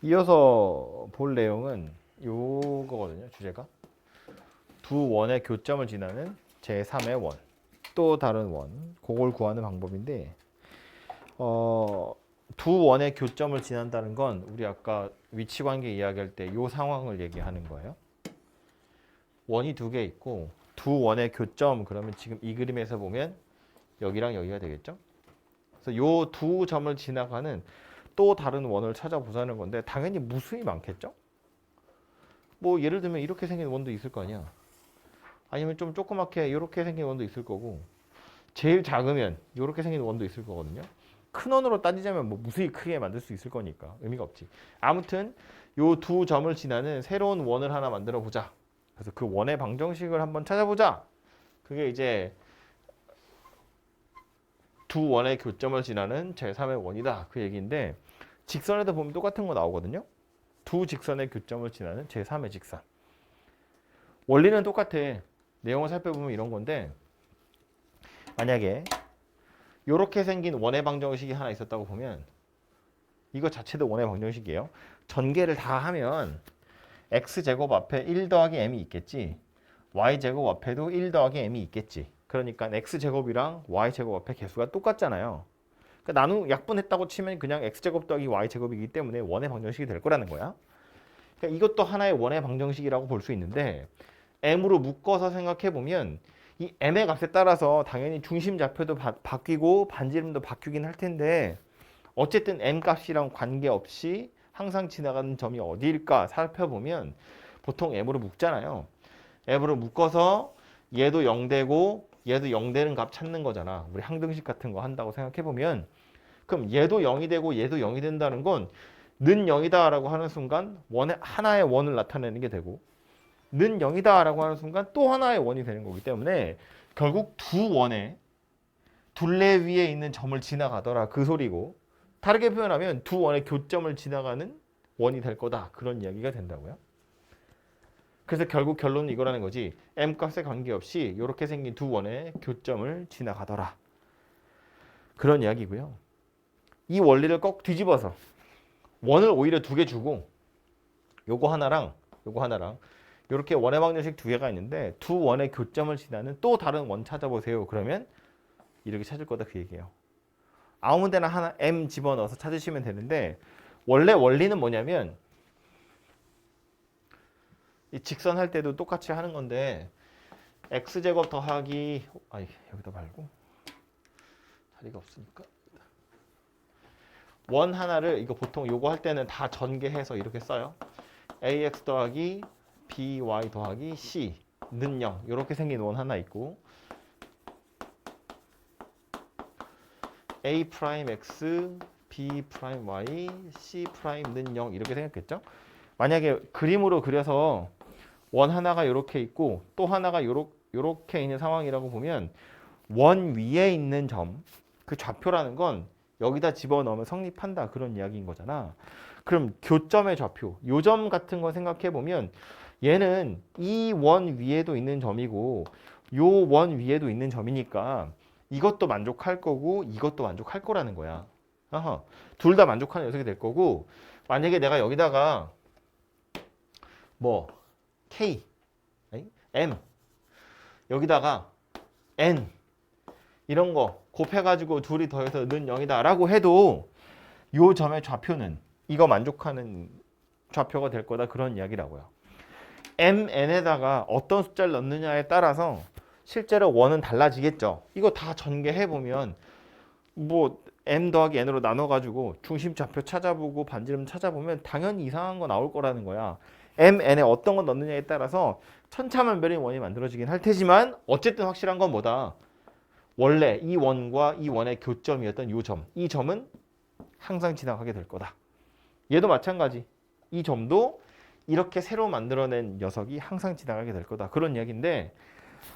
이어서 볼 내용은 요거거든요. 주제가 두 원의 교점을 지나는 제3의 원, 또 다른 원, 그걸 구하는 방법인데 두 원의 교점을 지난다는 건 우리 아까 위치관계 이야기할 때 요 상황을 얘기하는 거예요. 원이 두 개 있고 두 원의 교점, 그러면 지금 이 그림에서 보면 여기랑 여기가 되겠죠. 그래서 요 두 점을 지나가는 또 다른 원을 찾아보자는 건데 당연히 무수히 많겠죠. 뭐 예를 들면 이렇게 생긴 원도 있을 거 아니야. 아니면 좀 조그맣게 이렇게 생긴 원도 있을 거고, 제일 작으면 이렇게 생긴 원도 있을 거거든요. 큰 원으로 따지자면 뭐 무수히 크게 만들 수 있을 거니까 의미가 없지. 아무튼 요 두 점을 지나는 새로운 원을 하나 만들어 보자. 그래서 그 원의 방정식을 한번 찾아보자. 그게 이제 두 원의 교점을 지나는 제3의 원이다. 그 얘기인데 직선에도 보면 똑같은 거 나오거든요. 두 직선의 교점을 지나는 제3의 직선. 원리는 똑같아. 내용을 살펴보면 이런 건데, 만약에 이렇게 생긴 원의 방정식이 하나 있었다고 보면 이거 자체도 원의 방정식이에요. 전개를 다 하면 x제곱 앞에 1 더하기 m이 있겠지. y제곱 앞에도 1 더하기 m이 있겠지. 그러니까 x제곱이랑 y제곱 앞에 개수가 똑같잖아요. 그러니까 약분했다고 치면 그냥 x제곱 더하기 y제곱이기 때문에 원의 방정식이 될 거라는 거야. 그러니까 이것도 하나의 원의 방정식이라고 볼 수 있는데, m으로 묶어서 생각해 보면 이 m의 값에 따라서 당연히 중심 좌표도 바뀌고 반지름도 바뀌긴 할 텐데, 어쨌든 m 값이랑 관계없이 항상 지나가는 점이 어디일까 살펴보면 보통 m으로 묶잖아요. m으로 묶어서 얘도 0 되고 얘도 0 되는 값 찾는 거잖아. 우리 항등식 같은 거 한다고 생각해 보면, 그럼 얘도 0이 되고 얘도 0이 된다는 건 는 0이다 라고 하는 순간 하나의 원을 나타내는 게 되고, 는 0이다 라고 하는 순간 또 하나의 원이 되는 거기 때문에 결국 두 원의 둘레 위에 있는 점을 지나가더라 그 소리고, 다르게 표현하면 두 원의 교점을 지나가는 원이 될 거다, 그런 이야기가 된다고요. 그래서 결국 결론은 이거라는 거지. m 값에 관계없이 이렇게 생긴 두 원의 교점을 지나가더라, 그런 이야기고요. 이 원리를 꼭 뒤집어서 원을 오히려 두 개 주고 요거 하나랑 이렇게 원의 방정식 두 개가 있는데 두 원의 교점을 지나는 또 다른 원 찾아보세요. 그러면 이렇게 찾을 거다, 그 얘기예요. 아무 데나 하나 m 집어넣어서 찾으시면 되는데, 원래 원리는 뭐냐면 이 직선 할 때도 똑같이 하는 건데, x제곱 더하기 여기다 말고 자리가 없으니까 원 하나를, 이거 보통 요거 할 때는 다 전개해서 이렇게 써요. ax 더하기 by 더하기 c는 0, 이렇게 생긴 원 하나 있고, a 프라임 x b 프라임 y c 프라임는 0, 이렇게 생겼겠죠. 만약에 그림으로 그려서 원 하나가 이렇게 있고 또 하나가 요렇게 있는 상황이라고 보면, 원 위에 있는 점, 그 좌표라는 건 여기다 집어넣으면 성립한다, 그런 이야기인 거잖아. 그럼 교점의 좌표, 요 점 같은 거 생각해 보면 얘는 이 원 위에도 있는 점이고 요 원 위에도 있는 점이니까 이것도 만족할 거고 이것도 만족할 거라는 거야. 둘 다 만족하는 녀석이 될 거고, 만약에 내가 여기다가 뭐 K, M, 여기다가 N 이런 거 곱해가지고 둘이 더해서 는 0이다 라고 해도 요 점의 좌표는 이거 만족하는 좌표가 될 거다, 그런 이야기라고요. MN에다가 어떤 숫자를 넣느냐에 따라서 실제로 원은 달라지겠죠. 이거 다 전개해보면 뭐 M 더하기 N으로 나눠가지고 중심 좌표 찾아보고 반지름 찾아보면 당연히 이상한 거 나올 거라는 거야. MN에 어떤 거 넣느냐에 따라서 천차만별인 원이 만들어지긴 할 테지만, 어쨌든 확실한 건 뭐다? 원래 이 원과 이 원의 교점이었던 이 점, 이 점은 항상 지나가게 될 거다. 얘도 마찬가지. 이 점도 이렇게 새로 만들어낸 녀석이 항상 지나가게 될 거다, 그런 이야기인데,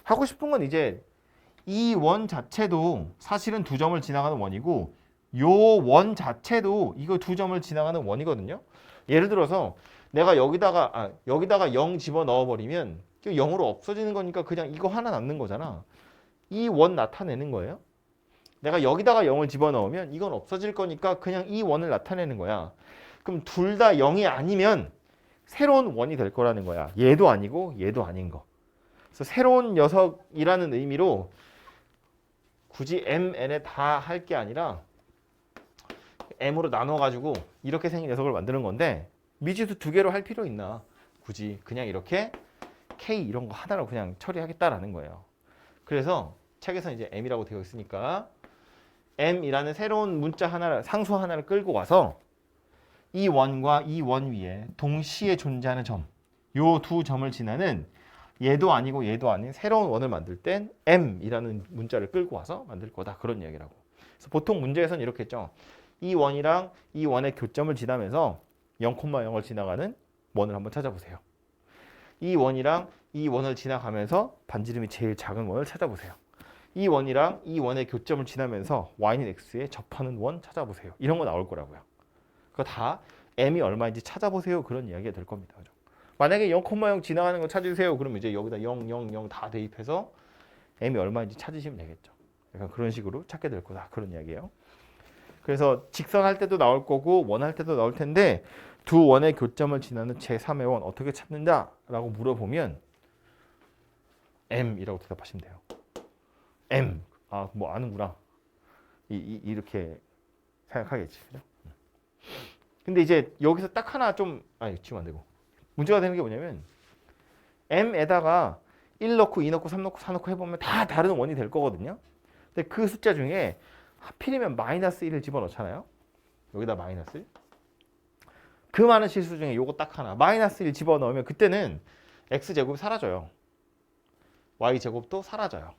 하고 싶은 건 이제 이 원 자체도 사실은 두 점을 지나가는 원이고 요 원 자체도 이거 두 점을 지나가는 원이거든요. 예를 들어서 내가 여기다가 0 집어넣어 버리면 0으로 없어지는 거니까 그냥 이거 하나 남는 거잖아. 이 원 나타내는 거예요. 내가 여기다가 0을 집어넣으면 이건 없어질 거니까 그냥 이 원을 나타내는 거야. 그럼 둘 다 0이 아니면 새로운 원이 될 거라는 거야. 얘도 아니고 얘도 아닌 거. 그래서 새로운 녀석이라는 의미로 굳이 m, n에 다 할 게 아니라 m으로 나눠가지고 이렇게 생긴 녀석을 만드는 건데 미지수 두 개로 할 필요 있나? 굳이 그냥 이렇게 k 이런 거 하나로 그냥 처리하겠다라는 거예요. 그래서 책에서 이제 m이라고 되어 있으니까 m이라는 새로운 문자 하나를 상수 하나를 끌고 와서 이 원과 이 원 위에 동시에 존재하는 점, 요 두 점을 지나는 얘도 아니고 얘도 아닌 새로운 원을 만들 땐 m이라는 문자를 끌고 와서 만들 거다. 그런 얘기라고. 그래서 보통 문제에서는 이렇게 했죠. 이 원이랑 이 원의 교점을 지나면서 0,0을 지나가는 원을 한번 찾아보세요. 이 원이랑 이 원을 지나가면서 반지름이 제일 작은 원을 찾아보세요. 이 원이랑 이 원의 교점을 지나면서 y는 x에 접하는 원 찾아보세요. 이런 거 나올 거라고요. 그거 다 m이 얼마인지 찾아보세요. 그런 이야기가 될 겁니다. 그죠? 만약에 0,0 지나가는 거 찾으세요. 그러면 이제 여기다 0, 0, 0 다 대입해서 m이 얼마인지 찾으시면 되겠죠. 약간 그런 식으로 찾게 될 거다. 그런 이야기예요. 그래서 직선 할 때도 나올 거고 원 할 때도 나올 텐데 두 원의 교점을 지나는 제3의 원 어떻게 찾는다라고 물어보면 m이라고 대답하시면 돼요. m. 아, 뭐 아는구나. 이렇게 생각하겠지. 그죠? 근데 이제 여기서 딱 하나 좀 지금 안 되고 문제가 되는 게 뭐냐면 m에다가 1 넣고 2 넣고 3 넣고 4 넣고 해보면 다 다른 원이 될 거거든요. 근데 그 숫자 중에 하필이면 마이너스 1을 집어넣잖아요. 여기다 마이너스 1. 그 많은 실수 중에 요거 딱 하나 마이너스 1 집어넣으면 그때는 x제곱이 사라져요. y제곱도 사라져요.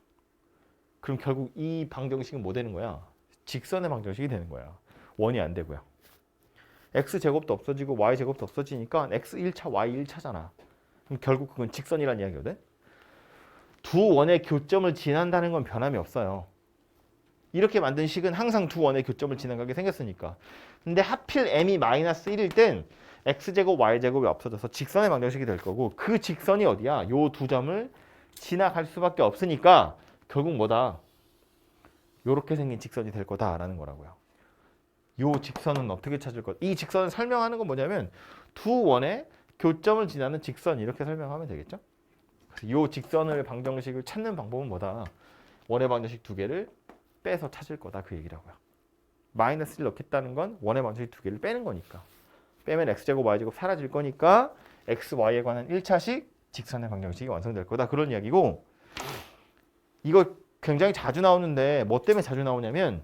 그럼 결국 이 방정식은 뭐 되는 거야? 직선의 방정식이 되는 거야. 원이 안 되고요. x제곱도 없어지고 y제곱도 없어지니까 x 1차, y 1차잖아. 그럼 결국 그건 직선이라는 이야기거든. 두 원의 교점을 지난다는 건 변함이 없어요. 이렇게 만든 식은 항상 두 원의 교점을 지나가게 생겼으니까. 근데 하필 m이 마이너스 1일 땐 x제곱, y제곱이 없어져서 직선의 방정식이 될 거고 그 직선이 어디야? 요 두 점을 지나갈 수밖에 없으니까 결국 뭐다? 요렇게 생긴 직선이 될 거다라는 거라고요. 요 직선은 어떻게 찾을 것? 이 직선을 설명하는 건 뭐냐면 두 원의 교점을 지나는 직선 이렇게 설명하면 되겠죠? 그래서 요 직선을 방정식을 찾는 방법은 뭐다? 원의 방정식 두 개를 빼서 찾을 거다 그 얘기라고요. 마이너스를 넣겠다는 건 원의 방정식 두 개를 빼는 거니까. 빼면 x제곱 y제곱 사라질 거니까 x, y에 관한 1차식 직선의 방정식이 완성될 거다 그런 이야기고 이거 굉장히 자주 나오는데 뭐 때문에 자주 나오냐면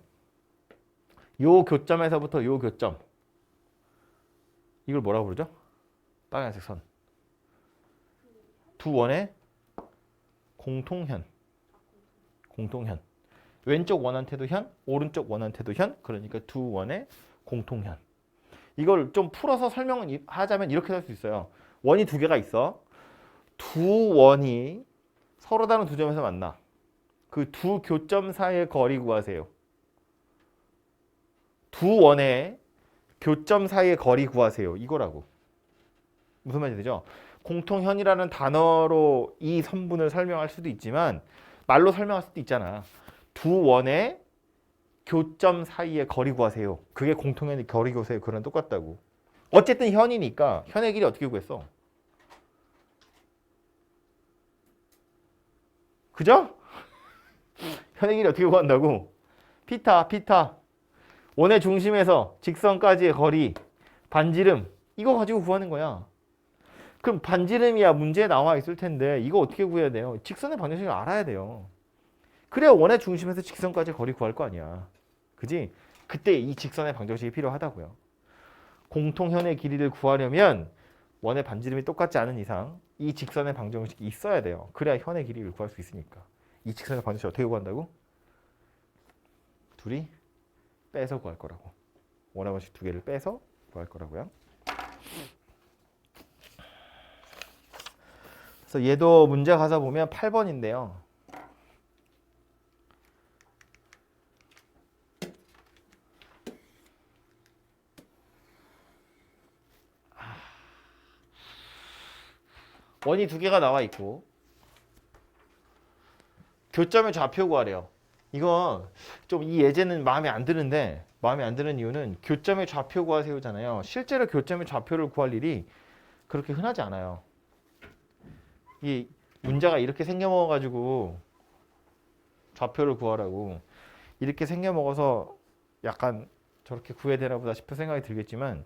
요 교점에서부터 요 교점 이걸 뭐라고 부르죠? 빨간색 선. 두 원의 공통현. 왼쪽 원한테도 현, 오른쪽 원한테도 현. 그러니까 두 원의 공통현. 이걸 좀 풀어서 설명을 하자면 이렇게 할 수 있어요. 원이 두 개가 있어. 두 원이 서로 다른 두 점에서 만나. 그 두 교점 사이의 거리 구하세요. 두 원의 교점 사이의 거리 구하세요. 이거라고. 무슨 말인지 되죠? 공통현이라는 단어로 이 선분을 설명할 수도 있지만 말로 설명할 수도 있잖아. 두 원의 교점 사이의 거리 구하세요. 그게 공통현의 거리 구하세요. 그랑 똑같다고. 어쨌든 현이니까 현의 길이 어떻게 구했어? 그죠? 현의 길이 어떻게 구한다고? 피타. 원의 중심에서 직선까지의 거리, 반지름 이거 가지고 구하는 거야. 그럼 반지름이야 문제에 나와 있을 텐데 이거 어떻게 구해야 돼요? 직선의 방정식을 알아야 돼요. 그래야 원의 중심에서 직선까지 거리 구할 거 아니야. 그지? 그때 이 직선의 방정식이 필요하다고요. 공통현의 길이를 구하려면 원의 반지름이 똑같지 않은 이상 이 직선의 방정식이 있어야 돼요. 그래야 현의 길이를 구할 수 있으니까. 이 직선의 방정식 어떻게 구한다고? 둘이 빼서 구할 거라고. 원의 방정식 두 개를 빼서 구할 거라고요. 그래서 얘도 문제 가서 보면 8번인데요. 원이 두 개가 나와 있고 교점의 좌표 구하래요. 이거 좀 이 예제는 마음에 안 드는데 마음에 안 드는 이유는 교점의 좌표 구하세요잖아요. 실제로 교점의 좌표를 구할 일이 그렇게 흔하지 않아요. 이 문자가 이렇게 생겨먹어가지고 좌표를 구하라고 이렇게 생겨먹어서 약간 저렇게 구해야 되나 보다 싶은 생각이 들겠지만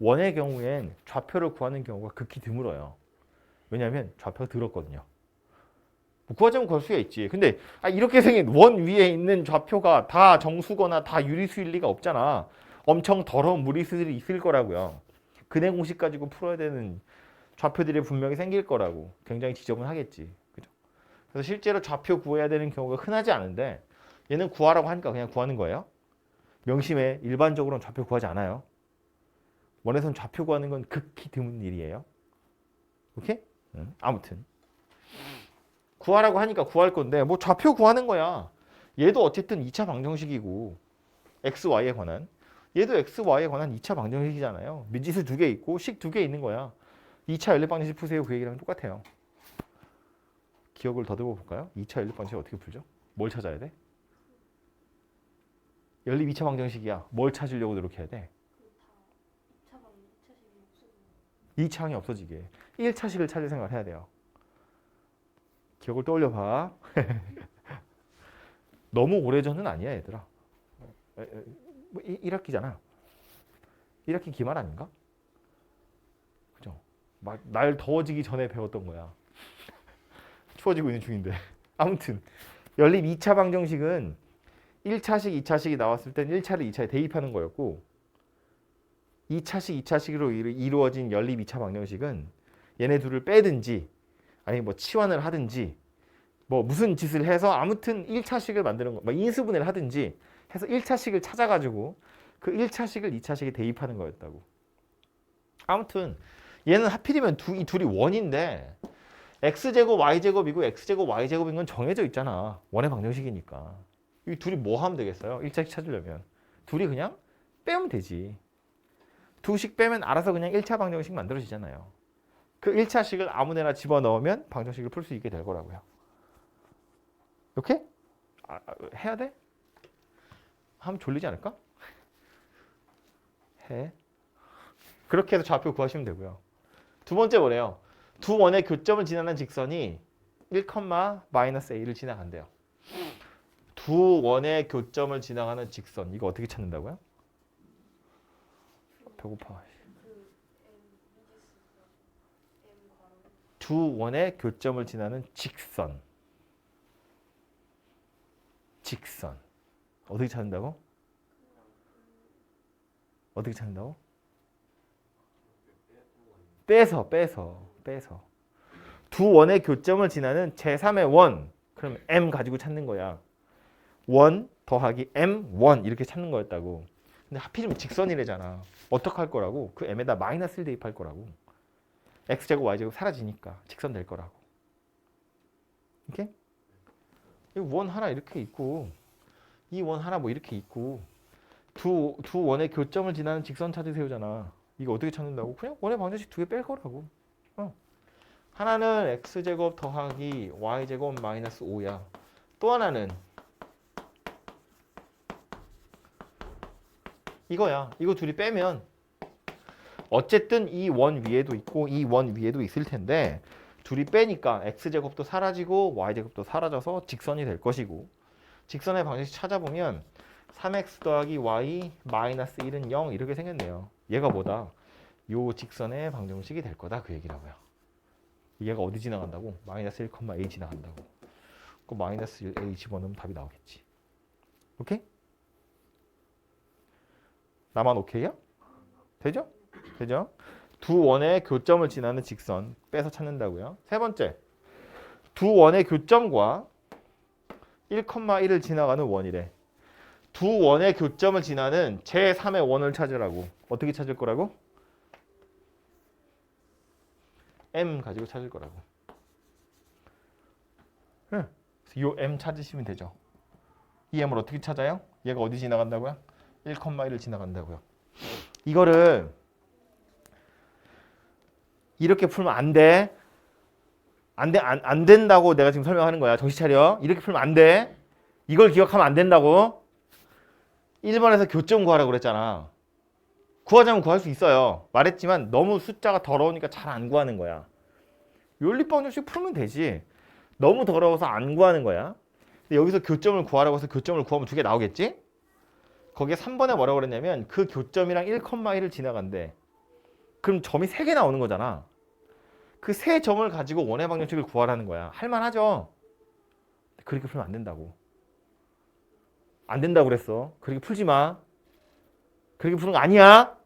원의 경우엔 좌표를 구하는 경우가 극히 드물어요. 왜냐하면 좌표가 들었거든요. 뭐 구하자면 구할 수가 있지. 근데 이렇게 생긴 원 위에 있는 좌표가 다 정수거나 다 유리수일 리가 없잖아. 엄청 더러운 무리수들이 있을 거라고요. 근해 공식 가지고 풀어야 되는 좌표들이 분명히 생길 거라고 굉장히 지적은 하겠지. 그죠? 그래서 실제로 좌표 구해야 되는 경우가 흔하지 않은데 얘는 구하라고 하니까 그냥 구하는 거예요. 명심해. 일반적으로는 좌표 구하지 않아요. 원에선 좌표 구하는 건 극히 드문 일이에요. 오케이? 아무튼 구하라고 하니까 구할 건데 뭐 좌표 구하는 거야. 얘도 어쨌든 2차 방정식이고 x, y에 관한 얘도 x, y에 관한 2차 방정식이잖아요. 미지수 2개 있고 식 2개 있는 거야. 2차 연립 방정식 푸세요. 그 얘기랑 똑같아요. 기억을 더듬어 볼까요? 2차 연립 방정식 어떻게 풀죠? 뭘 찾아야 돼? 연립 2차 방정식이야. 뭘 찾으려고 노력해야 돼? 2차항이 없어지게 1차식을 찾을 생각을 해야 돼요. 기억을 떠올려 봐. 너무 오래전은 아니야 얘들아. 1학기잖아. 1학기 기말 아닌가? 그죠? 막 날 더워지기 전에 배웠던 거야. 추워지고 있는 중인데. 아무튼 연립 2차 방정식은 1차식, 2차식이 나왔을 땐 1차를 2차에 대입하는 거였고 2차식, 2차식으로 이루어진 연립 2차 방정식은 얘네 둘을 빼든지 아니면 뭐 치환을 하든지 뭐 무슨 짓을 해서 아무튼 1차식을 만드는 거, 뭐 인수분해를 하든지 해서 1차식을 찾아가지고 그 1차식을 2차식에 대입하는 거였다고. 아무튼 얘는 하필이면 이 둘이 원인데 x제곱 y제곱이고 x제곱 y제곱인 건 정해져 있잖아. 원의 방정식이니까. 이 둘이 뭐 하면 되겠어요? 1차식 찾으려면. 둘이 그냥 빼면 되지. 두식 빼면 알아서 그냥 1차 방정식 만들어지잖아요. 그 1차식을 아무데나 집어넣으면 방정식을 풀 수 있게 될 거라고요. 이렇게? 해야 돼? 하면 졸리지 않을까? 해. 그렇게 해서 좌표 구하시면 되고요. 두 번째 뭐래요? 두 원의 교점을 지나는 직선이 1, -a를 지나간대요. 두 원의 교점을 지나가는 직선. 이거 어떻게 찾는다고요? 배고파. 두 원의 교점을 지나는 직선. 직선. 어떻게 찾는다고? 어떻게 찾는다고? 빼서. 두 원의 교점을 지나는 제3의 원. 그럼 m 가지고 찾는 거야. 원 더하기 m 원 이렇게 찾는 거였다고. 근데 하필이면 직선이래잖아. 어떡할 거라고? 그 m에다 마이너스를 대입할 거라고. x제곱 y제곱 사라지니까 직선 될 거라고. 이렇게? 이 원 하나 이렇게 있고 이 원 하나 뭐 이렇게 있고 두 원의 교점을 지나는 직선 찾으세요잖아. 이거 어떻게 찾는다고? 그냥 원의 방정식 2개 뺄 거라고. 하나는 x제곱 더하기 y제곱 마이너스 5야. 또 하나는 이거야. 이거 둘이 빼면 어쨌든 이 원 위에도 있고 이 원 위에도 있을 텐데 둘이 빼니까 x제곱도 사라지고 y제곱도 사라져서 직선이 될 것이고 직선의 방정식 찾아보면 3x 더하기 y 마이너스 1은 0 이렇게 생겼네요. 얘가 뭐다? 요 직선의 방정식이 될 거다 그 얘기라고요. 얘가 어디 지나간다고? 마이너스 1,a 지나간다고. 그 마이너스 1a 집어넣으면 답이 나오겠지. 오케이? 나만 오케이야? 되죠? 되죠? 두 원의 교점을 지나는 직선 빼서 찾는다고요. 세 번째, 두 원의 교점과 1,1을 지나가는 원이래. 두 원의 교점을 지나는 제3의 원을 찾으라고. 어떻게 찾을 거라고? m 가지고 찾을 거라고. 요 m 찾으시면 되죠. 이 m을 어떻게 찾아요? 얘가 어디 지나간다고요? 1,1을 지나간다고요. 이거를 이렇게 풀면 안 돼. 안 된다고 내가 지금 설명하는 거야. 정신 차려. 이렇게 풀면 안 돼. 이걸 기억하면 안 된다고? 1번에서 교점 구하라고 그랬잖아. 구하자면 구할 수 있어요. 말했지만 너무 숫자가 더러우니까 잘 안 구하는 거야. 연립방정식 풀면 되지. 너무 더러워서 안 구하는 거야. 근데 여기서 교점을 구하라고 해서 교점을 구하면 두 개 나오겠지? 거기에 3번에 뭐라고 그랬냐면 그 교점이랑 1,1을 지나간대. 그럼 점이 3개 나오는 거잖아. 그 세 점을 가지고 원의 방정식을 구하라는 거야. 할만하죠? 그렇게 풀면 안 된다고. 안 된다고 그랬어. 그렇게 풀지 마. 그렇게 푸는 거 아니야.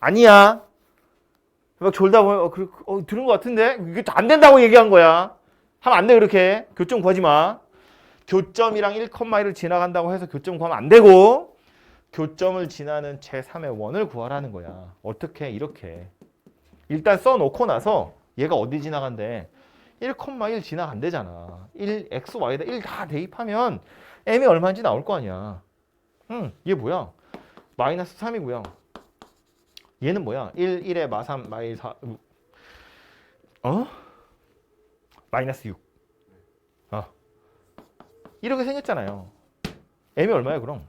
아니야. 막 졸다 보면 들은 것 같은데? 이게 안 된다고 얘기한 거야. 하면 안 돼 그렇게. 교점 구하지 마. 교점이랑 1,1을 지나간다고 해서 교점 구하면 안 되고 교점을 지나는 제3의 원을 구하라는 거야. 어떻게? 이렇게. 일단 써놓고 나서 얘가 어디 지나간대? 1,1 지나간대잖아. 1, x, y에다 1 다 대입하면 m이 얼마인지 나올 거 아니야. 얘 뭐야? 마이너스 3이고요. 얘는 뭐야? 1, 1에 마3, 마이 4. 마이너스 6. 이렇게 생겼잖아요. m이 얼마야 그럼?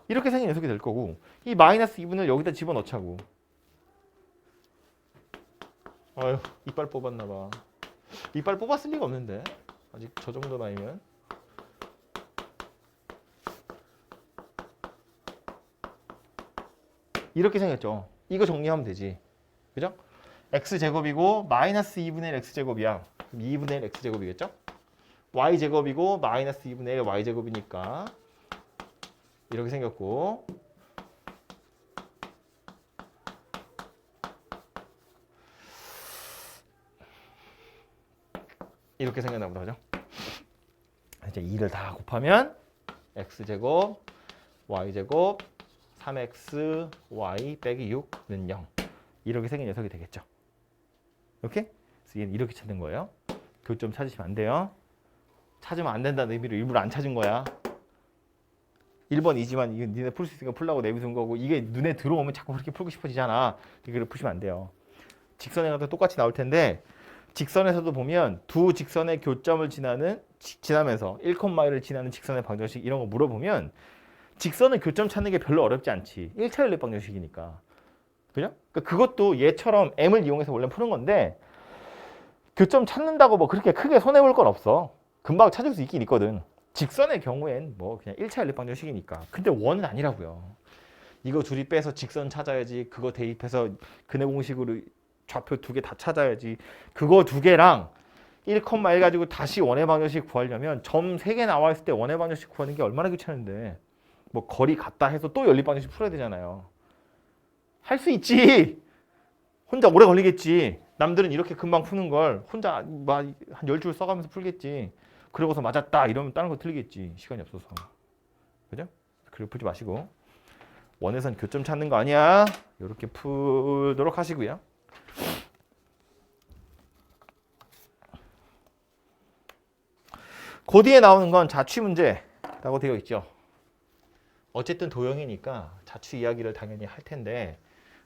이렇게 생긴 녀석이 될 거고 이 마이너스 2분을 여기다 집어넣자고. 아유 이빨 뽑았나 봐. 이빨 뽑았을 리가 없는데 아직 저 정도 나이면. 이렇게 생겼죠. 이거 정리하면 되지. 그죠? x제곱이고 마이너스 2분의 1 x제곱이야. 그럼 2분의 1 x제곱이겠죠? y제곱이고 마이너스 2분의 1 y제곱이니까 이렇게 생겼고 이렇게 생겼나 보다. 그죠? 이제 2를 다 곱하면 x제곱 y제곱 3x y 빼기 6는 0 이렇게 생긴 녀석이 되겠죠. 오케이? 그래서 얘는 이렇게 찾는 거예요. 교점 찾으시면 안 돼요. 찾으면 안 된다는 의미로 일부러 안 찾은 거야. 1번 2지만 이거 니네 풀 수 있으니까 풀라고 내비둔 거고 이게 눈에 들어오면 자꾸 그렇게 풀고 싶어지잖아. 이걸 푸시면 안 돼요. 직선에 가도 똑같이 나올 텐데 직선에서도 보면 두 직선의 교점을 지나면서 1,1을 지나는 직선의 방정식 이런 거 물어보면 직선은 교점 찾는 게 별로 어렵지 않지. 1차 연립 방정식이니까. 그죠? 그러니까 그것도 얘처럼 m을 이용해서 원래 푸는 건데 교점 찾는다고 뭐 그렇게 크게 손해볼 건 없어. 금방 찾을 수 있긴 있거든. 직선의 경우엔 뭐 그냥 1차 연립 방정식이니까. 근데 원은 아니라고요. 이거 둘이 빼서 직선 찾아야지. 그거 대입해서 근해 공식으로 좌표 두 개 다 찾아야지. 그거 두 개랑 1,1 가지고 다시 원의 방정식 구하려면 점 3개 나와 있을 때 원의 방정식 구하는 게 얼마나 귀찮은데. 뭐 거리 같다 해서 또 연립 방정식 풀어야 되잖아요. 할 수 있지. 혼자 오래 걸리겠지. 남들은 이렇게 금방 푸는 걸 혼자 한 10줄 써가면서 풀겠지. 그러고서 맞았다 이러면 다른 거 틀리겠지. 시간이 없어서. 그죠? 그렇게 풀지 마시고 원에선 교점 찾는 거 아니야. 이렇게 풀도록 하시고요. 그 뒤에 나오는 건 자취 문제라고 되어 있죠. 어쨌든 도형이니까 자취 이야기를 당연히 할 텐데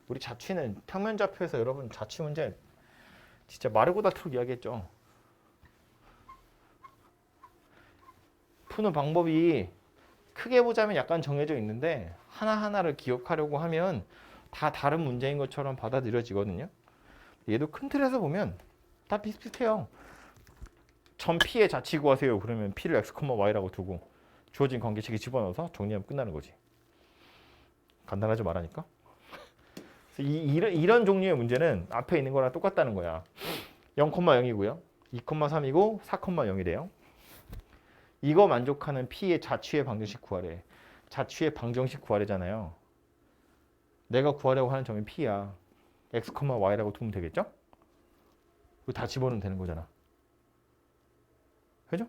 우리 자취는 평면좌표에서 여러분 자취 문제 진짜 마르고 닳도록 이야기했죠. 푸는 방법이 크게 보자면 약간 정해져 있는데 하나하나를 기억하려고 하면 다 다른 문제인 것처럼 받아들여지거든요. 얘도 큰 틀에서 보면 다 비슷비슷해요. 점 P의 자취 구하세요. 그러면 P를 x, y라고 두고 주어진 관계식에 집어넣어서 정리하면 끝나는 거지. 간단하지 말하니까. 이런 종류의 문제는 앞에 있는 거랑 똑같다는 거야. 0,0이고요. 2,3이고 4,0이래요. 이거 만족하는 P의 자취의 방정식 구하래. 자취의 방정식 구하래잖아요. 내가 구하려고 하는 점이 P야. x, y라고 두면 되겠죠? 그거 다 집어넣으면 되는 거잖아. 그죠?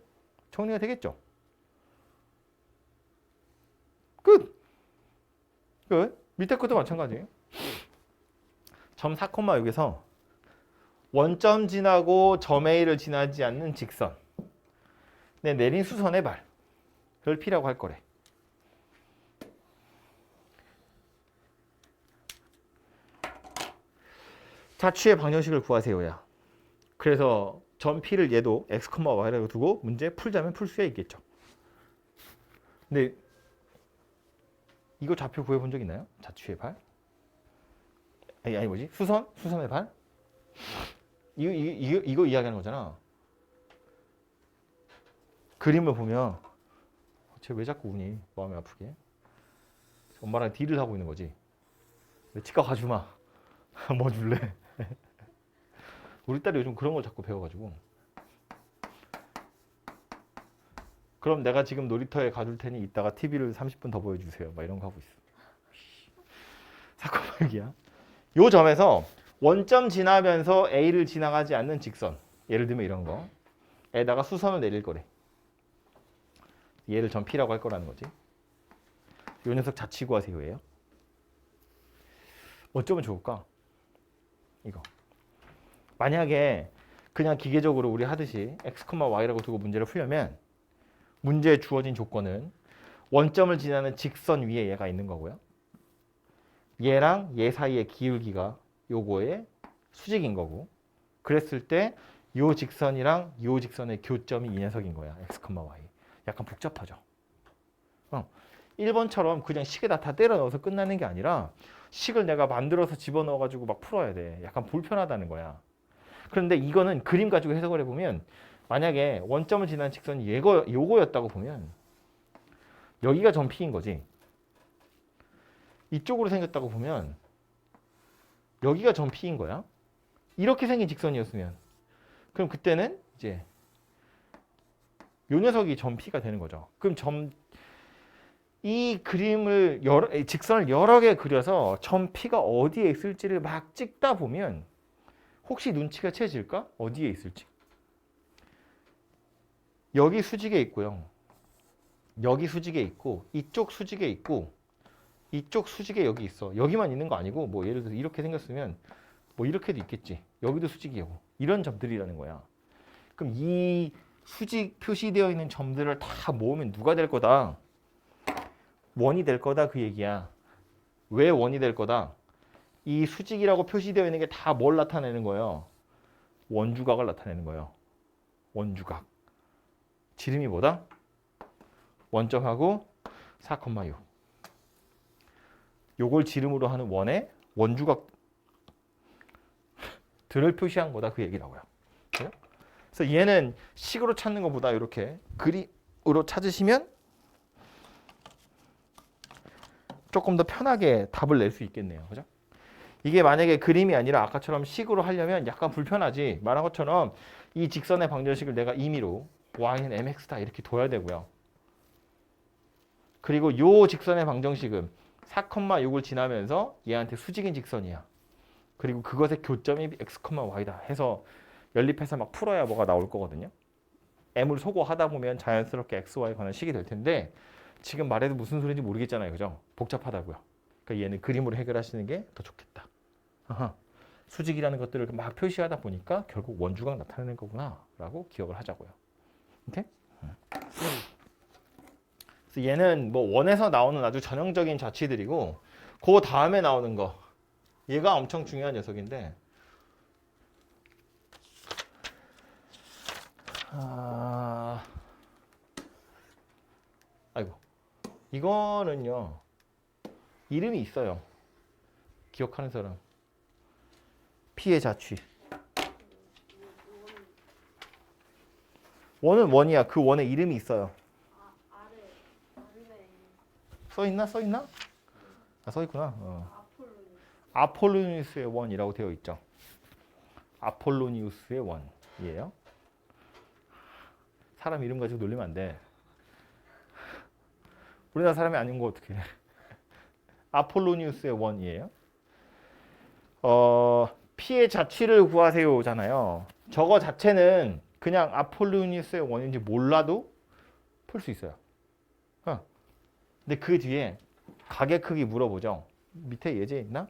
정리가 되겠죠? 끝! 밑에 것도 마찬가지예요. 점 4,6에서 원점 지나고 점 A를 지나지 않는 직선. 내린 수선의 발을 P라고 할 거래. 자취의 방정식을 구하세요야. 그래서 점 P를 얘도 x, y라고 두고 문제 풀자면 풀 수야 있겠죠. 근데 이거 좌표 구해본 적 있나요? 자취의 발? 아니 뭐지? 수선의 발? 이거 이야기하는 거잖아. 그림을 보면 쟤 왜 자꾸 우니? 마음이 아프게. 엄마랑 딜을 하고 있는 거지. 치과 가주마. 뭐 줄래? 우리 딸이 요즘 그런 걸 자꾸 배워가지고. 그럼 내가 지금 놀이터에 가줄 테니 이따가 TV를 30분 더 보여주세요. 막 이런 거 하고 있어. 사건 발기야. 요 점에서 원점 지나면서 A를 지나가지 않는 직선. 예를 들면 이런 거. 에다가 수선을 내릴 거래. 얘를 점 P라고 할 거라는 거지. 요 녀석 자치 구하세요예요. 어쩌면 좋을까? 이거. 만약에 그냥 기계적으로 우리 하듯이 x, y라고 두고 문제를 풀려면 문제에 주어진 조건은 원점을 지나는 직선 위에 얘가 있는 거고요. 얘랑 얘 사이의 기울기가 요거의 수직인 거고, 그랬을 때 요 직선이랑 요 직선의 교점이 이 녀석인 거야. x, y. 약간 복잡하죠. 1번처럼 그냥 식에다 다 때려 넣어서 끝나는 게 아니라 식을 내가 만들어서 집어넣어 가지고 막 풀어야 돼. 약간 불편하다는 거야. 그런데 이거는 그림 가지고 해석을 해보면, 만약에 원점을 지나는 직선이 요거였다고 보면 여기가 점 P인 거지. 이쪽으로 생겼다고 보면 여기가 점 P인 거야. 이렇게 생긴 직선이었으면 그럼 그때는 이제 요 녀석이 점 P가 되는 거죠. 그럼 이 그림을 직선을 여러 개 그려서 점 P가 어디에 있을지를 막 찍다 보면 혹시 눈치가 채질까? 어디에 있을지. 여기 수직에 있고요. 여기 수직에 있고, 이쪽 수직에 있고, 이쪽 수직에 여기 있어. 여기만 있는 거 아니고, 뭐 예를 들어서 이렇게 생겼으면 뭐 이렇게도 있겠지. 여기도 수직이고. 이런 점들이라는 거야. 그럼 이 수직 표시되어 있는 점들을 다 모으면 누가 될 거다? 원이 될 거다, 그 얘기야. 왜 원이 될 거다? 이 수직이라고 표시되어 있는 게 다 뭘 나타내는 거예요? 원주각을 나타내는 거예요. 원주각. 지름이 뭐다? 원점하고 4,6. 요걸 지름으로 하는 원의 원주각들을 표시한 거다, 그 얘기라고요. 그래서 얘는 식으로 찾는 것보다 이렇게 그림으로 찾으시면 조금 더 편하게 답을 낼 수 있겠네요. 그죠? 이게 만약에 그림이 아니라 아까처럼 식으로 하려면 약간 불편하지. 말한 것처럼 이 직선의 방정식을 내가 임의로 y는 mx다 이렇게 둬야 되고요. 그리고 요 직선의 방정식은 4,6을 지나면서 얘한테 수직인 직선이야. 그리고 그것의 교점이 x, y다 해서 연립해서 막 풀어야 뭐가 나올 거거든요. m을 소거하다 보면 자연스럽게 x, y 관한 식이 될 텐데 지금 말해도 무슨 소리인지 모르겠잖아요. 그죠? 복잡하다고요. 그러니까 얘는 그림으로 해결하시는 게 더 좋겠다. 수직이라는 것들을 막 표시하다 보니까 결국 원주각 나타내는 거구나 라고 기억을 하자고요. 오케이? 그래서 얘는 뭐 원에서 나오는 아주 전형적인 자취들이고 그 다음에 나오는 거 얘가 엄청 중요한 녀석인데 아이고 이거는요 이름이 있어요. 기억하는 사람. P의 자취. 원은 원이야. 그 원에 이름이 있어요. 써있나? 써있나? 아, 써있구나. 아폴로니우스의 원이라고 되어 있죠. 아폴로니우스의 원이에요. 사람 이름 가지고 놀리면 안 돼. 우리나라 사람이 아닌 거 어떡해. 아폴로니우스의 원이에요. P의 자취를 구하세요잖아요. 저거 자체는 그냥 아폴로니우스의 원인지 몰라도 풀 수 있어요. 근데 그 뒤에 가계 크기 물어보죠. 밑에 예제 있나?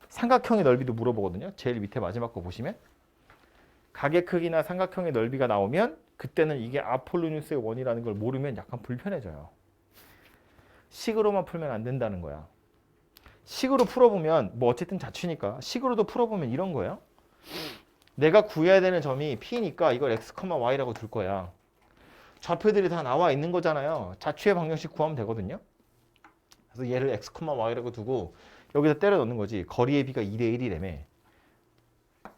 삼각형의 넓이도 물어보거든요. 제일 밑에 마지막 거 보시면 가계 크기나 삼각형의 넓이가 나오면 그때는 이게 아폴로니우스의 원이라는 걸 모르면 약간 불편해져요. 식으로만 풀면 안 된다는 거야. 식으로 풀어보면 뭐 어쨌든 자취니까 식으로도 풀어보면 이런 거예요. 내가 구해야 되는 점이 P니까 이걸 x, y라고 둘 거야. 좌표들이 다 나와 있는 거잖아요. 자취의 방정식 구하면 되거든요. 그래서 얘를 x, y라고 두고 여기다 때려 넣는 거지. 거리의 비가 2대 1이라며.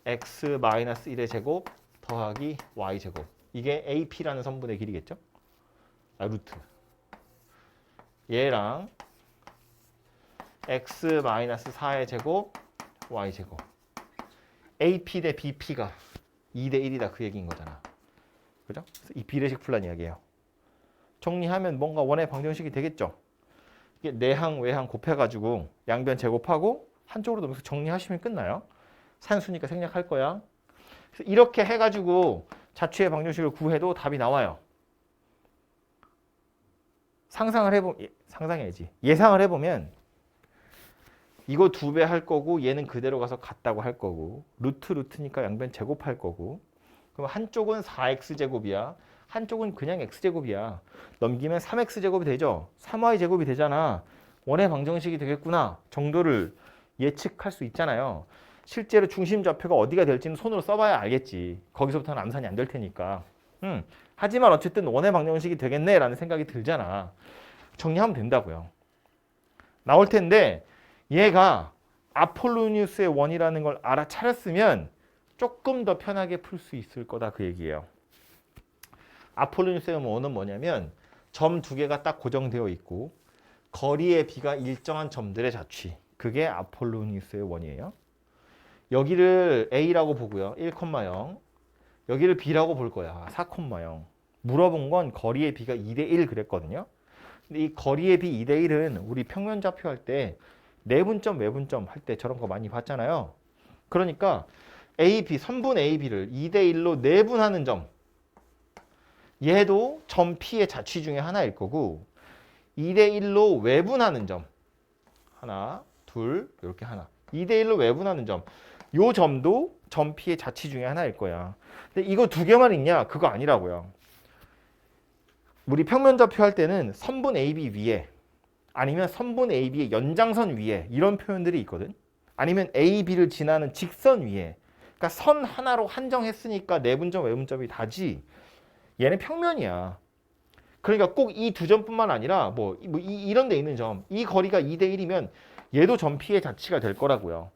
x-1의 제곱 더하기 y 제곱. 이게 AP라는 성분의 길이겠죠? 루트. 얘랑 x-4의 제곱 y 제곱. AP 대 BP가 2대 1이다 그 얘기인 거잖아. 그죠? 이 비례식 풀란 이야기예요. 정리하면 뭔가 원의 방정식이 되겠죠? 이게 내항, 외항 곱해가지고 양변 제곱하고 한쪽으로 넘겨서 정리하시면 끝나요. 산수니까 생략할 거야. 그래서 이렇게 해가지고 자취의 방정식을 구해도 답이 나와요. 상상해야지. 예상을 해보면 이거 2배 할 거고 얘는 그대로 가서 같다고 할 거고 루트니까 양변 제곱할 거고 그럼 한쪽은 4x제곱이야. 한쪽은 그냥 x제곱이야. 넘기면 3x제곱이 되죠. 3y제곱이 되잖아. 원의 방정식이 되겠구나 정도를 예측할 수 있잖아요. 실제로 중심 좌표가 어디가 될지는 손으로 써봐야 알겠지. 거기서부터는 암산이 안 될 테니까. 하지만 어쨌든 원의 방정식이 되겠네 라는 생각이 들잖아. 정리하면 된다고요. 나올 텐데 얘가 아폴로니우스의 원이라는 걸 알아차렸으면 조금 더 편하게 풀 수 있을 거다 그 얘기예요. 아폴로니우스의 원은 뭐냐면 점 2개가 딱 고정되어 있고 거리의 비가 일정한 점들의 자취. 그게 아폴로니우스의 원이에요. 여기를 A라고 보고요. 1,0. 여기를 B라고 볼 거야. 4,0. 물어본 건 거리의 비가 2대 1 그랬거든요. 근데 이 거리의 비 2대 1은 우리 평면 좌표 할 때 내분점, 외분점 할 때 저런 거 많이 봤잖아요. 그러니까 AB, 선분 AB를 2대 1로 내분하는 점. 얘도 점 P의 자취 중에 하나일 거고 2대 1로 외분하는 점. 하나, 둘, 이렇게 하나. 2대 1로 외분하는 점. 요 점도 점 P의 자취 중에 하나일 거야. 근데 이거 2개만 있냐? 그거 아니라고요. 우리 평면 좌표 할 때는 선분 AB 위에 아니면 선분 AB의 연장선 위에 이런 표현들이 있거든. 아니면 AB를 지나는 직선 위에. 그러니까 선 하나로 한정했으니까 내분점, 외분점이 다지. 얘는 평면이야. 그러니까 꼭 이 2점뿐만 아니라 이런 데 있는 점. 이 거리가 2대 1이면 얘도 점 P의 자취가 될 거라고요.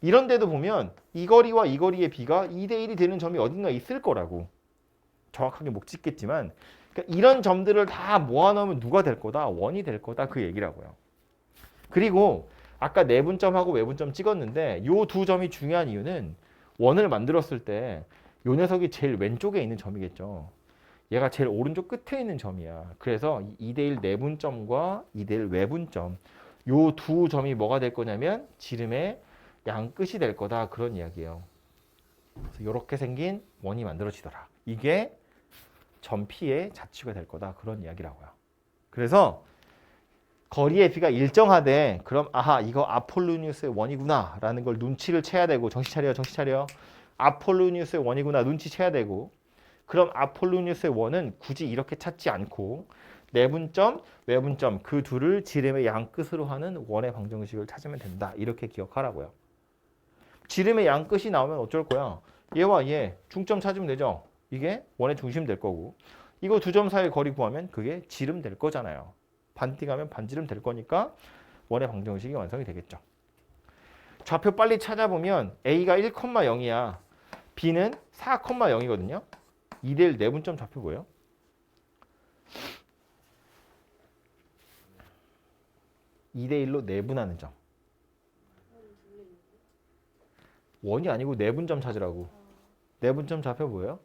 이런 데도 보면 이 거리와 이 거리의 비가 2대 1이 되는 점이 어딘가 있을 거라고. 정확하게 못 짓겠지만 그러니까 이런 점들을 다 모아놓으면 누가 될 거다? 원이 될 거다 그 얘기라고요. 그리고 아까 내분점하고 외분점 찍었는데 이 2점이 중요한 이유는 원을 만들었을 때 이 녀석이 제일 왼쪽에 있는 점이겠죠. 얘가 제일 오른쪽 끝에 있는 점이야. 그래서 2대 1 내분점과 2대 1 외분점 이 2점이 뭐가 될 거냐면 지름의 양 끝이 될 거다 그런 이야기예요. 그래서 이렇게 생긴 원이 만들어지더라. 이게 점 P의 자취가 될 거다 그런 이야기라고요. 그래서 거리의 비가 일정하되 그럼 아하 이거 아폴로니우스의 원이구나 라는 걸 눈치를 채야 되고 정신 차려 아폴로니우스의 원이구나 눈치채야 되고 그럼 아폴로니우스의 원은 굳이 이렇게 찾지 않고 내분점, 외분점 그 둘을 지름의 양 끝으로 하는 원의 방정식을 찾으면 된다 이렇게 기억하라고요. 지름의 양 끝이 나오면 어쩔 거야? 얘와 얘 중점 찾으면 되죠. 이게 원의 중심 될 거고 이거 2점 사이의 거리 구하면 그게 지름 될 거잖아요. 반띠 가면 반지름 될 거니까 원의 방정식이 완성이 되겠죠. 좌표 빨리 찾아보면 A가 1,0이야. B는 4,0이거든요. 2대 1 내분점 좌표 뭐예요? (2대 1로) 내분하는 점. 원이 아니고 내분점 찾으라고. 내분점 좌표 뭐예요?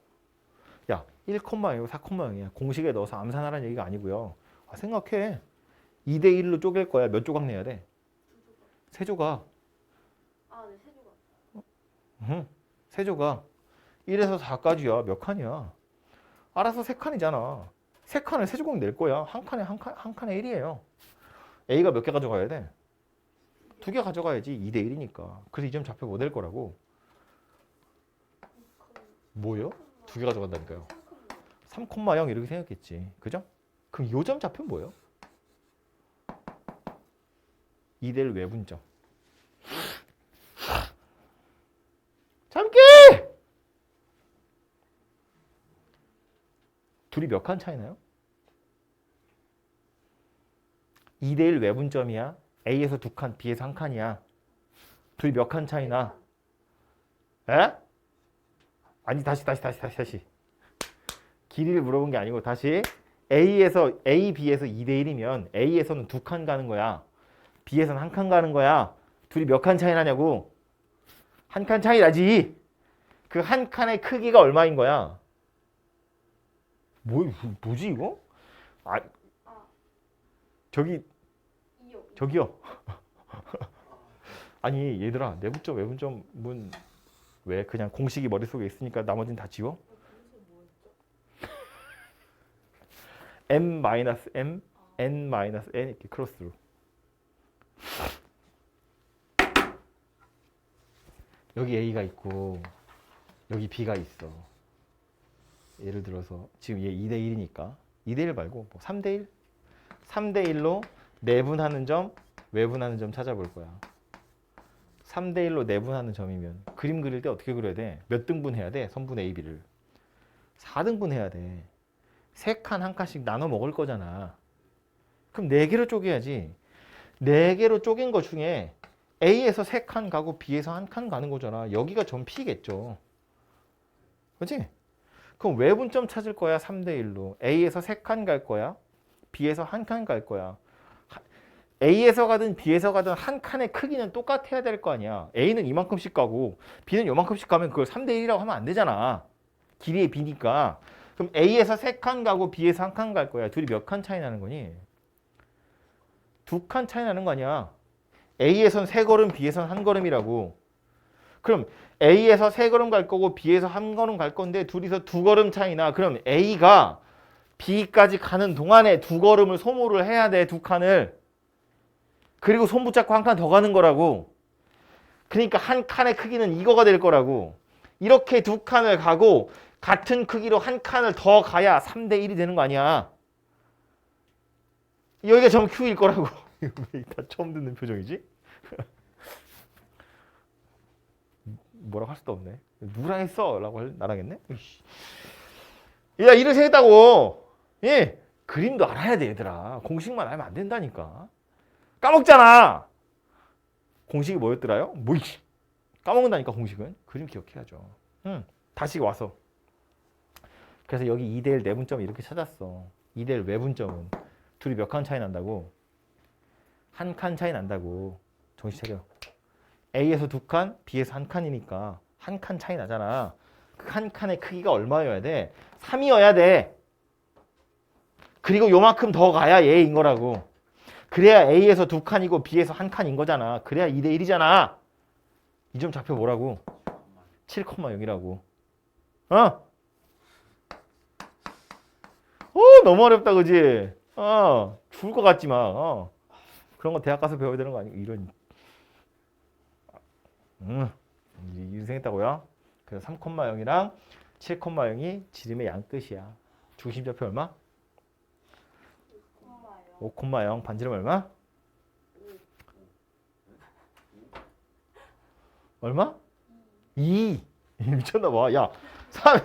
야, 1,0이고 4,0이야. 공식에 넣어서 암산하라는 얘기가 아니고요. 생각해. 2대 1로 쪼갤 거야. 몇 조각 내야 돼? 3조각. 아, 네, 3조각. 응. 3조각. 1에서 4까지야. 몇 칸이야? 알아서 3칸이잖아. 3칸을 3조각 낼 거야. 한 칸에 1이에요. A가 몇 개 가져가야 돼? 2개 가져가야지. 2대 1이니까. 그래서 이 점 좌표 뭐 될 거라고? 뭐요? 2개 가져간다니까요. 3,0 이렇게 생겼겠지. 그죠? 그럼 이 점 좌표는 뭐예요? 2대 1 외분점. 참기! 둘이 몇 칸 차이나요? 2대1 외분점이야. A에서 2칸, B에서 1칸이야. 둘이 몇 칸 차이나? 에? 아니 다시. 길이를 물어본 게 아니고 다시 A에서 A, B에서 2대1이면 A에서는 2칸 가는 거야. B에서는 1칸 가는 거야. 둘이 몇 칸 차이 나냐고? 1칸 차이 나지. 그 한 칸의 크기가 얼마인 거야? 뭐지 이거? 아, 아, 저기 2요. 저기요. 아니 얘들아 내분점 외분점은 왜 그냥 공식이 머릿속에 있으니까 나머지는 다 지워? m-m, n-n 이렇게 크로스로. 여기 A가 있고 여기 B가 있어. 예를 들어서 지금 얘 2대1이니까 2대1 말고 뭐 3대1? 3대1로 내분하는 점, 외분하는 점 찾아볼 거야. 3대1로 내분하는 점이면 그림 그릴 때 어떻게 그려야 돼? 몇 등분 해야 돼? 선분 A, B를 4등분 해야 돼. 3칸 한 칸씩 나눠 먹을 거잖아. 그럼 4개로 쪼개야지. 4개로 쪼갠 거 중에 A에서 3칸 가고 B에서 1칸 가는 거잖아. 여기가 점 P겠죠. 그렇지? 그럼 외분점 찾을 거야. 3대1로. A에서 3칸 갈 거야. B에서 1칸 갈 거야. A에서 가든 B에서 가든 한 칸의 크기는 똑같아야 될 거 아니야. A는 이만큼씩 가고 B는 요만큼씩 가면 그걸 3대1이라고 하면 안 되잖아. 길이의 B니까. 그럼 A에서 3칸 가고 B에서 1칸 갈 거야. 둘이 몇 칸 차이 나는 거니? 2칸 차이 나는 거 아니야. A에선 3걸음, B에선 1걸음이라고. 그럼 A에서 3걸음 갈 거고 B에서 1걸음 갈 건데 둘이서 2걸음 차이나. 그럼 A가 B까지 가는 동안에 2걸음을 소모를 해야 돼. 2칸을. 그리고 손 붙잡고 1칸 더 가는 거라고. 그러니까 한 칸의 크기는 이거가 될 거라고. 이렇게 2칸을 가고 같은 크기로 한 칸을 더 가야 3대1이 되는 거 아니야. 여기가 점 Q일 거라고. 왜 다 처음 듣는 표정이지? 뭐라고 할 수도 없네. 누구랑 했어? 라고 나랑 했네? 야, 이렇게 했다고. 예. 그림도 알아야 돼, 얘들아. 공식만 알면 안 된다니까. 까먹잖아. 공식이 뭐였더라요? 까먹는다니까, 공식은. 그림 기억해야죠. 다시 와서. 그래서 여기 2대1 내분점 이렇게 찾았어. 2대1 외분점은 둘이 몇 칸 차이 난다고? 한 칸 차이 난다고. 정신 차려. A에서 2칸, B에서 1칸이니까 한 칸 차이 나잖아. 그 한 칸의 크기가 얼마여야 돼? 3이어야 돼. 그리고 요만큼 더 가야 얘인 거라고. 그래야 A에서 2칸이고 B에서 1칸인 거잖아. 그래야 2대1이잖아. 이 점 좌표 뭐라고? 7,0이라고. 너무 어렵다, 그지? 죽을 것 같지만, 그런 거 대학 가서 배워야 되는 거 아니고, 이런. 이렇게 생겼다고요? 그래서 3,0이랑 7,0이 지름의 양 끝이야. 중심좌표 얼마? 5,0. 반지름 얼마? 얼마? 2. 미쳤나 봐. 야, 3.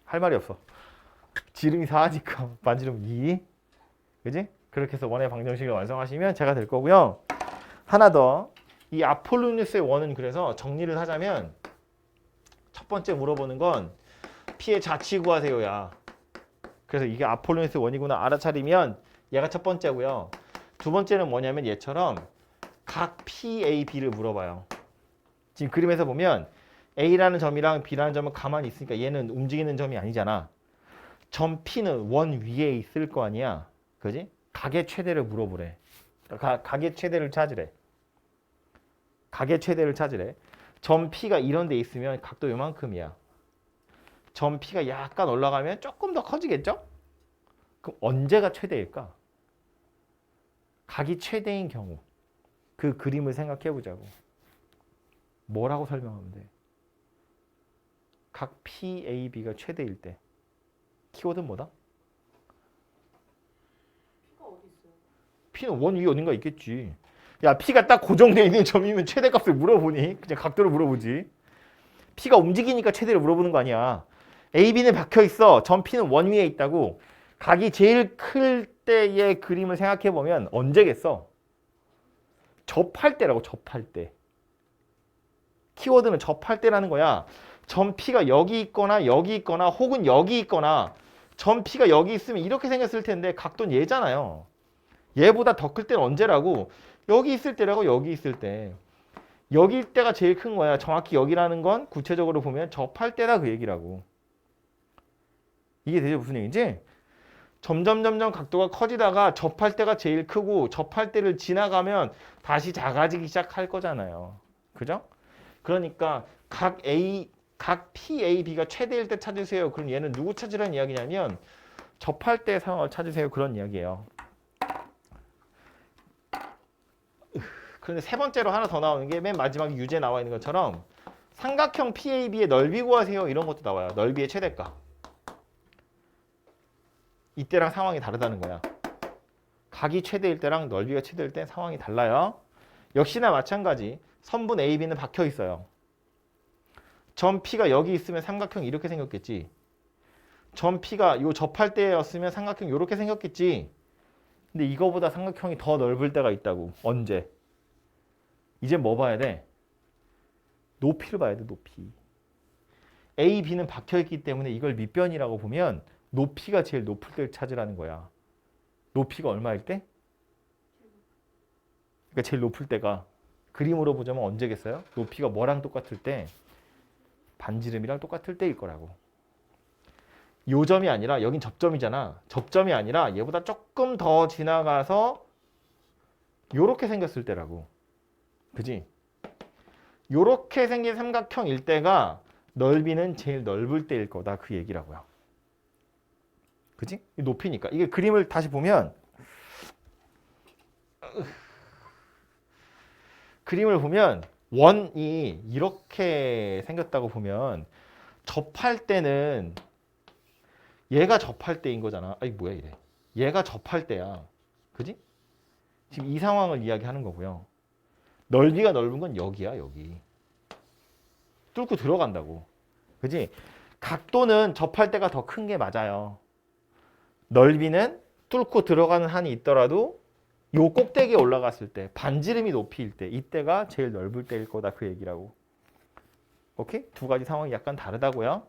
할 말이 없어. 지름이 4니까 반지름 2. 그지? 그렇게 해서 원의 방정식을 완성하시면 제가 될 거고요. 하나 더. 이 아폴로니우스의 원은 그래서 정리를 하자면 첫 번째 물어보는 건 P의 좌치 구하세요야. 그래서 이게 아폴로니우스의 원이구나 알아차리면 얘가 첫 번째고요. 두 번째는 뭐냐면 얘처럼 각 P, A, B를 물어봐요. 지금 그림에서 보면 A라는 점이랑 B라는 점은 가만히 있으니까 얘는 움직이는 점이 아니잖아. 점 P는 원 위에 있을 거 아니야. 그지? 각의 최대를 물어보래. 각의 최대를 찾으래. 각의 최대를 찾으래. 점 P가 이런 데 있으면 각도 요만큼이야. 점 P가 약간 올라가면 조금 더 커지겠죠? 그럼 언제가 최대일까? 각이 최대인 경우. 그 그림을 생각해 보자고. 뭐라고 설명하면 돼? 각 P, A, B가 최대일 때. 키워드는 뭐다? P가 어디 있어요? P는 원 위에 어딘가 있겠지. 야, P가 딱 고정되어 있는 점이면 최대값을 물어보니? 그냥 각도를 물어보지. P가 움직이니까 최대를 물어보는 거 아니야. A, B는 박혀 있어. 점 P는 원 위에 있다고. 각이 제일 클 때의 그림을 생각해 보면 언제겠어? 접할 때라고. 접할 때. 키워드는 접할 때라는 거야. 점 P가 여기 있거나 혹은 여기 있거나 점 P가 여기 있으면 이렇게 생겼을 텐데 각도는 얘잖아요. 얘보다 더 클 때는 언제라고? 여기 있을 때라고. 여기 있을 때. 여기일 때가 제일 큰 거야. 정확히 여기라는 건 구체적으로 보면 접할 때다 그 얘기라고. 이게 대체 무슨 얘기인지? 점점 각도가 커지다가 접할 때가 제일 크고 접할 때를 지나가면 다시 작아지기 시작할 거잖아요. 그죠? 그러니까 각 PAB가 최대일 때 찾으세요. 그럼 얘는 누구 찾으라는 이야기냐면 접할 때 상황을 찾으세요. 그런 이야기예요. 그런데 세 번째로 하나 더 나오는 게 맨 마지막에 유제 나와 있는 것처럼 삼각형 PAB의 넓이 구하세요. 이런 것도 나와요. 넓이의 최대가. 이때랑 상황이 다르다는 거야. 각이 최대일 때랑 넓이가 최대일 때 상황이 달라요. 역시나 마찬가지. 선분 AB는 박혀 있어요. 점 P가 여기 있으면 삼각형이 이렇게 생겼겠지. 점 P가 요 접할 때였으면 삼각형이 이렇게 생겼겠지. 근데 이거보다 삼각형이 더 넓을 때가 있다고. 언제? 이제 뭐 봐야 돼? 높이를 봐야 돼. 높이. A, B는 박혀있기 때문에 이걸 밑변이라고 보면 높이가 제일 높을 때를 찾으라는 거야. 높이가 얼마일 때? 그러니까 제일 높을 때가 그림으로 보자면 언제겠어요? 높이가 뭐랑 똑같을 때? 반지름이랑 똑같을 때일 거라고. 요 점이 아니라 여긴 접점이잖아. 접점이 아니라 얘보다 조금 더 지나가서 요렇게 생겼을 때라고. 그지? 요렇게 생긴 삼각형일 때가 넓이는 제일 넓을 때일 거다. 그 얘기라고요. 그지? 높이니까. 이게 그림을 다시 보면 그림을 보면 원이 이렇게 생겼다고 보면 접할 때는 얘가 접할 때인 거잖아. 아이 뭐야 이래. 얘가 접할 때야. 그지? 지금 이 상황을 이야기하는 거고요. 넓이가 넓은 건 여기야. 여기. 뚫고 들어간다고. 그지? 각도는 접할 때가 더 큰 게 맞아요. 넓이는 뚫고 들어가는 한이 있더라도 요 꼭대기에 올라갔을 때 반지름이 높이일 때 이때가 제일 넓을 때일 거다 그 얘기라고. 오케이? 두 가지 상황이 약간 다르다고요.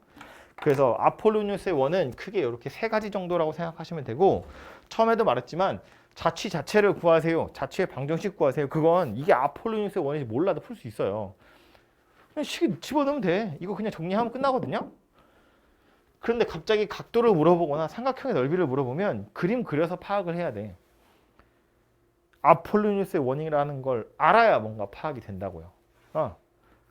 그래서 아폴로니우스의 원은 크게 이렇게 세 가지 정도라고 생각하시면 되고 처음에도 말했지만 자취 자체를 구하세요. 자취의 방정식 구하세요. 그건 이게 아폴로니우스의 원인지 몰라도 풀 수 있어요. 그냥 식 집어넣으면 돼. 이거 그냥 정리하면 끝나거든요. 그런데 갑자기 각도를 물어보거나 삼각형의 넓이를 물어보면 그림 그려서 파악을 해야 돼. 아폴로니우스의 원이라는 걸 알아야 뭔가 파악이 된다고요.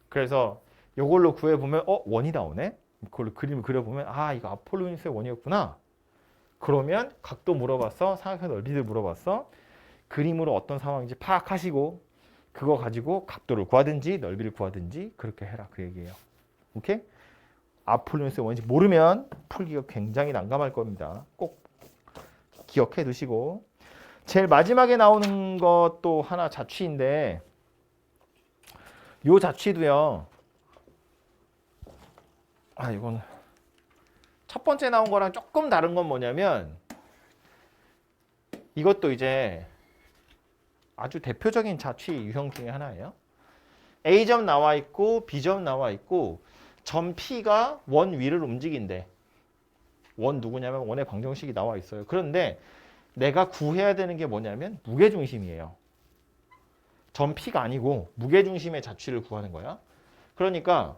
그래서 이걸로 구해보면 원이 나오네? 그걸로 그림을 그려보면 이거 아폴로니우스의 원이었구나. 그러면 각도 물어봤어. 삼각형 넓이를 물어봤어. 그림으로 어떤 상황인지 파악하시고 그거 가지고 각도를 구하든지 넓이를 구하든지 그렇게 해라 그 얘기예요. 오케이? 아폴로니우스의 원인지 모르면 풀기가 굉장히 난감할 겁니다. 꼭 기억해 두시고 제일 마지막에 나오는 것도 하나 자취인데 요 자취도요. 이건 첫 번째 나온 거랑 조금 다른 건 뭐냐면 이것도 이제 아주 대표적인 자취 유형 중에 하나예요. A점 나와 있고 B점 나와 있고 점 P가 원 위를 움직인대. 원 누구냐면 원의 방정식이 나와 있어요. 그런데 내가 구해야 되는 게 뭐냐면 무게중심이에요. 점 P가 아니고 무게중심의 자취를 구하는 거야. 그러니까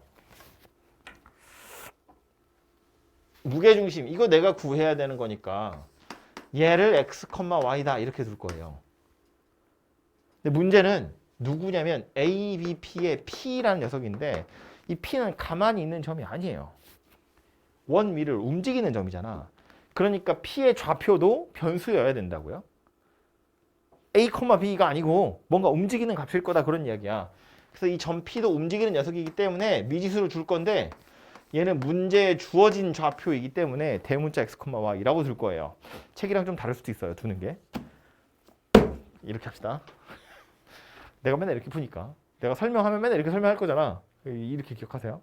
무게중심 이거 내가 구해야 되는 거니까 얘를 x, y다 이렇게 둘 거예요. 근데 문제는 누구냐면 A, B, P의 P라는 녀석인데 이 P는 가만히 있는 점이 아니에요. 원 위를 움직이는 점이잖아. 그러니까 P의 좌표도 변수여야 된다고요. A, B가 아니고 뭔가 움직이는 값일 거다 그런 이야기야. 그래서 이 점 P도 움직이는 녀석이기 때문에 미지수를 줄 건데 얘는 문제에 주어진 좌표이기 때문에 대문자 x, y라고 줄 거예요. 책이랑 좀 다를 수도 있어요. 두는 게. 이렇게 합시다. 내가 맨날 이렇게 푸니까. 내가 설명하면 맨날 이렇게 설명할 거잖아. 이렇게 기억하세요.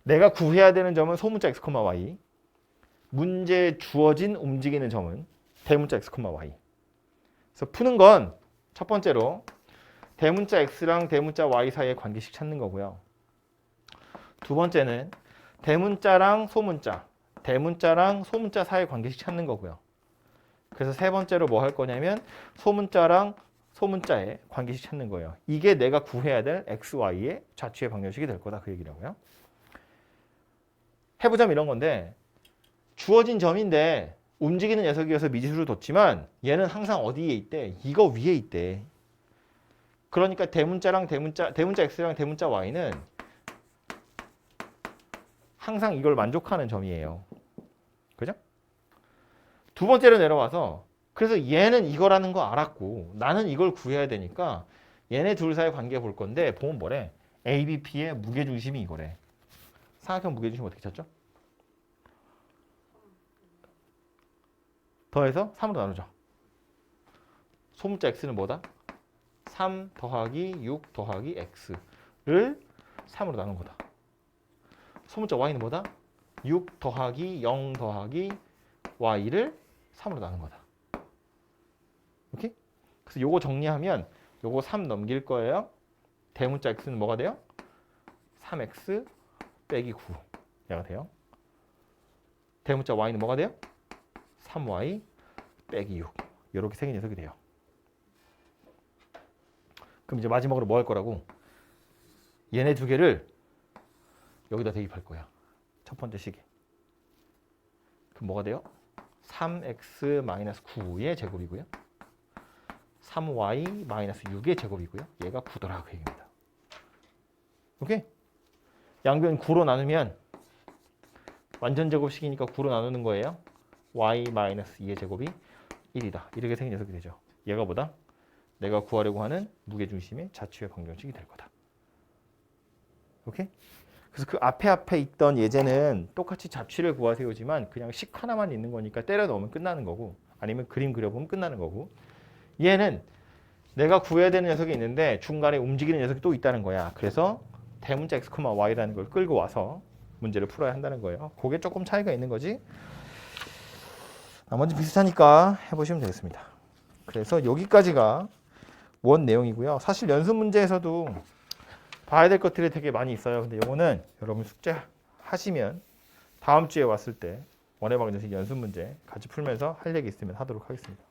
내가 구해야 되는 점은 소문자 x, y. 문제에 주어진 움직이는 점은 대문자 x, y. 그래서 푸는 건 첫 번째로 대문자 x랑 대문자 y 사이의 관계식 찾는 거고요. 두 번째는 대문자랑 소문자 사이의 관계식 찾는 거고요. 그래서 세 번째로 뭐 할 거냐면 소문자랑 소문자의 관계식 찾는 거예요. 이게 내가 구해야 될 x, y의 좌추의 방정식이 될 거다 그 얘기라고요. 해보자면 이런 건데 주어진 점인데 움직이는 녀석이어서 미지수를 뒀지만 얘는 항상 어디에 있대? 이거 위에 있대. 그러니까 대문자 x랑 대문자 y는 항상 이걸 만족하는 점이에요. 그죠? 두 번째로 내려와서 그래서 얘는 이거라는 거 알았고 나는 이걸 구해야 되니까 얘네 둘 사이의 관계 볼 건데 보면 뭐래? ABP의 무게중심이 이거래. 삼각형 무게중심 어떻게 찾죠? 더해서 3으로 나누죠. 소문자 x는 뭐다? 3 더하기 6 더하기 x를 3으로 나눈 거다. 소문자 y는 뭐다? 6 더하기 0 더하기 y를 3으로 나눈 거다. 오케이? 그래서 요거 정리하면 요거 3 넘길 거예요. 대문자 x는 뭐가 돼요? 3x 빼기 9가 돼요. 대문자 y는 뭐가 돼요? 3y 빼기 6 이렇게 생긴 녀석이 돼요. 그럼 이제 마지막으로 뭐 할 거라고? 얘네 두 개를 여기다 대입할 거야. 첫 번째 식에. 그럼 뭐가 돼요? 3x-9의 제곱이고요. 3y-6의 제곱이고요. 얘가 9더라 그 얘기입니다. 오케이? 양변 9로 나누면 완전 제곱식이니까 9로 나누는 거예요. y-2의 제곱이 1이다. 이렇게 생긴 녀석이 되죠. 얘가 뭐다? 내가 구하려고 하는 무게중심의 좌추의 방정식이 될 거다. 오케이? 그래서 그 앞에 있던 예제는 똑같이 좌추를 구하세요지만 그냥 식 하나만 있는 거니까 때려 넣으면 끝나는 거고 아니면 그림 그려보면 끝나는 거고 얘는 내가 구해야 되는 녀석이 있는데 중간에 움직이는 녀석이 또 있다는 거야. 그래서 대문자 x, y라는 걸 끌고 와서 문제를 풀어야 한다는 거예요. 그게 조금 차이가 있는 거지. 나머지 비슷하니까 해보시면 되겠습니다. 그래서 여기까지가 원 내용이고요. 사실 연습 문제에서도 봐야 될 것들이 되게 많이 있어요. 근데 이거는 여러분 숙제 하시면 다음 주에 왔을 때 원의 방정식 연습 문제 같이 풀면서 할 얘기 있으면 하도록 하겠습니다.